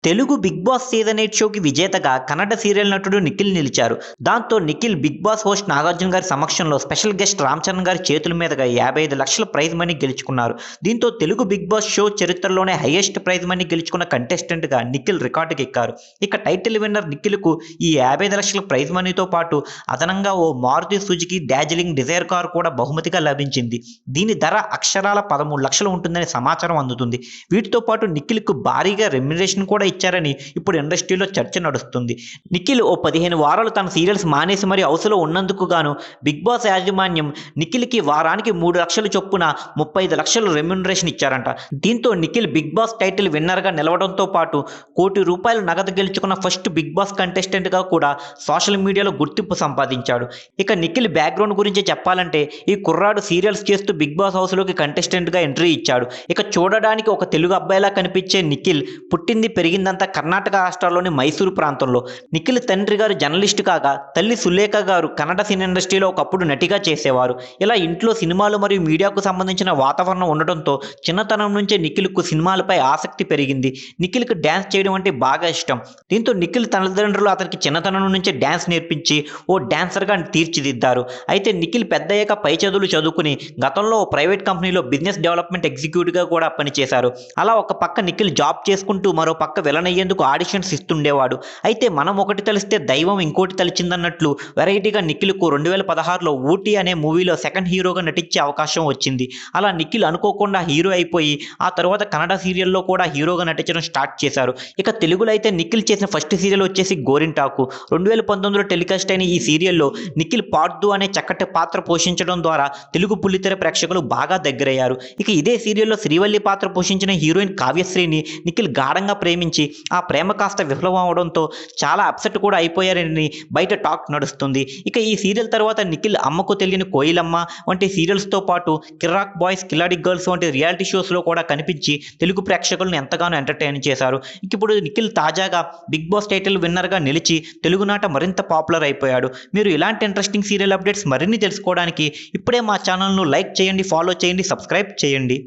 Telugu 'big boss' season 8 షోకి విజేతగా Kannada serial నటుడు నిఖిల్ నిలిచారు. దాంతో Nikhil 'Bigg Boss' host Nagarjuna గారి సమక్షంలో స్పెషల్ గెస్ట్ రామ్ చరణ్ గారి చేతుల మీదుగా 55 లక్షల ప్రైజ్ మనీ గెలుచుకున్నారు. దీంతో తెలుగు 'బిగ్ బాస్' షో చరిత్రలోనే హైయెస్ట్ ప్రైజ్ మనీ గెలుచుకున్న కంటెస్టెంట్‌గా నిఖిల్ రికార్డుకెక్కారు. ఇక టైటిల్ విన్నర్ నిఖిల్‌కు ఈ 55 లక్షల ప్రైజ్ మనీతో పాటు అదనంగా ఓ Maruti Suzuki Darjeeling Dzire car కూడా బహుమతిగా లభించింది. దీని ధర అక్షరాల 13 లక్షలు ఉంటుందని సమాచారం అందుతుంది. వీటితో పాటు నిఖిల్‌కు భారీగా రెమ్యునరేషన్ కూడా ఇచ్చారని ఇప్పుడు ఇండస్ట్రీలో చర్చ నడుస్తుంది. నిఖిల్ ఓ 15 వారాలు తన సీరియల్స్ మానేసి మరీ హౌస్‌లో ఉన్నందుకు గాను బిగ్ బాస్ యాజమాన్యం నిఖిల్‌కి వారానికి 3 లక్షల చొప్పున 35 లక్షలు రెమ్యునరేషన్ ఇచ్చారంట. దీంతో నిఖిల్ బిగ్ బాస్ టైటిల్ విన్నర్‌గా నిలవడంతో పాటు ₹1,00,00,000 నగదు గెలుచుకున్న ఫస్ట్ బిగ్ బాస్ కంటెస్టెంట్‌గా కూడా సోషల్ మీడియాలో గుర్తింపు సంపాదించాడు. ఇక నిఖిల్ బ్యాక్‌గ్రౌండ్ గురించి చెప్పాలంటే ఈ కుర్రాడు సీరియల్స్ చేస్తూ బిగ్ బాస్ హౌస్‌లోకి కంటెస్టెంట్‌గా ఎంట్రీ ఇచ్చాడు. ఇక చూడడానికి ఒక తెలుగు అబ్బాయిలా కనిపించే నిఖిల్ పుట్టింది పెరిగిందంతా కర్ణాటక రాష్ట్రంలోని మైసూరు ప్రాంతంలో. నిఖిల్ తండ్రి గారు జర్నలిస్టు కాగా తల్లి సులేఖ గారు కన్నడ సినీ ఇండస్ట్రీలో ఒకప్పుడు నటిగా చేసేవారు. ఇలా ఇంట్లో సినిమాలు మరియు మీడియాకు సంబంధించిన వాతావరణం ఉండటంతో చిన్నతనం నుంచే నిఖిల్‌కు సినిమాలపై ఆసక్తి పెరిగింది. నిఖిల్‌కు డ్యాన్స్ చేయడం అంటే బాగా ఇష్టం. దీంతో నిఖిల్ తల్లిదండ్రులు అతనికి చిన్నతనం నుంచే డ్యాన్స్ నేర్పించి ఓ డాన్సర్‌గా తీర్చిదిద్దారు. అయితే నిఖిల్ పెద్దయ్యాక పై చదువులు చదువుకుని గతంలో ఓ ప్రైవేట్ కంపెనీలో బిజినెస్ డెవలప్మెంట్ ఎగ్జిక్యూటివ్‌గా కూడా పనిచేశారు. అలా ఒక పక్క నిఖిల్ జాబ్ చేసుకుంటూ మరో పక్క విలన్ అయ్యేందుకు ఆడిషన్స్ ఇస్తుండేవాడు. అయితే మనం ఒకటి తలిస్తే దైవం ఇంకోటి తలిచిందన్నట్లు వెరైటీగా నిఖిల్‌కు 2016లో 'ఊటీ' అనే మూవీలో సెకండ్ హీరోగా నటించే అవకాశం వచ్చింది. అలా నిఖిల్ అనుకోకుండా హీరో అయిపోయి ఆ తర్వాత కన్నడ సీరియల్‌లో కూడా హీరోగా నటించడం స్టార్ట్ చేశారు. ఇక తెలుగులో అయితే నిఖిల్ చేసిన ఫస్ట్ సీరియల్ వచ్చేసి 'గోరింటాకు'. 2019లో టెలికాస్ట్ అయిన ఈ సీరియల్‌లో నిఖిల్ పార్దు అనే చక్కటి పాత్ర పోషించడం ద్వారా తెలుగు బుల్లితెర ప్రేక్షకులు బాగా దగ్గరయ్యారు. ఇక ఇదే సీరియల్‌లో శ్రీవల్లి పాత్ర పోషించిన హీరోయిన్ కావ్యశ్రీని నిఖిల్ గాఢంగా ప్రేమించి ఆ ప్రేమ కాస్త విఫలం అవడంతో చాలా అప్సెట్ కూడా అయిపోయారని బయట టాక్ నడుస్తుంది. ఇక ఈ సీరియల్ తర్వాత నిఖిల్ 'అమ్మకు తెలియని కోయిలమ్మ' వంటి సీరియల్స్‌తో పాటు 'కిర్రాక్ బాయ్స్ కిలాడి గర్ల్స్' వంటి రియాలిటీ షోస్‌లో కూడా కనిపించి తెలుగు ప్రేక్షకులను ఎంతగానో ఎంటర్‌టైన్ చేశారు. ఇక ఇప్పుడు నిఖిల్ తాజాగా 'బిగ్ బాస్' టైటిల్ విన్నర్‌గా నిలిచి తెలుగునాట మరింత పాపులర్ అయిపోయాడు. మీరు ఇలాంటి ఇంట్రెస్టింగ్ సీరియల్ అప్డేట్స్ మరిన్ని తెలుసుకోవడానికి ఇప్పుడే మా ఛానల్‌ను లైక్ చేయండి, ఫాలో చేయండి, సబ్స్క్రైబ్ చేయండి.